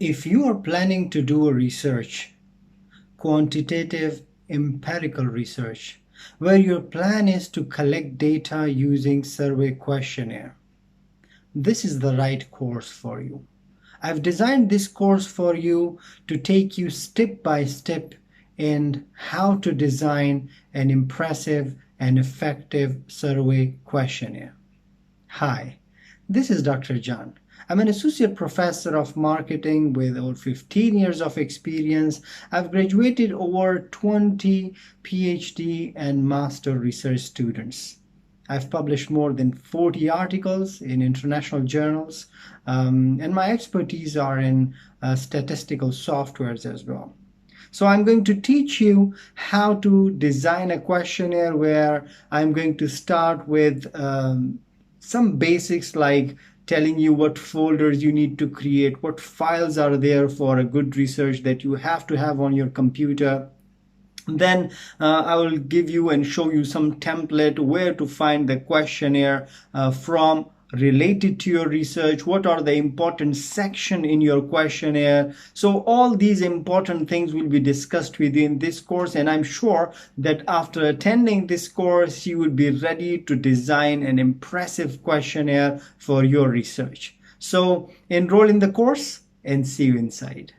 If you are planning to do a research, quantitative empirical research, where your plan is to collect data using survey questionnaire, this is the right course for you. I've designed this course for you to take you step by step in how to design an impressive and effective survey questionnaire. Hi, this is Dr. John. I'm an associate professor of marketing with over 15 years of experience. I've graduated over 20 PhD and master research students. I've published more than 40 articles in international journals, and my expertise are in statistical softwares as well. So I'm going to teach you how to design a questionnaire where I'm going to start with some basics like telling you what folders you need to create, what files are there for a good research that you have to have on your computer. Then I will give you and show you some template where to find the questionnaire from related to your research, what are the important section in your questionnaire. So all these important things will be discussed within this course, and I'm sure that after attending this course you will be ready to design an impressive questionnaire for your research. So enroll in the course and see you inside.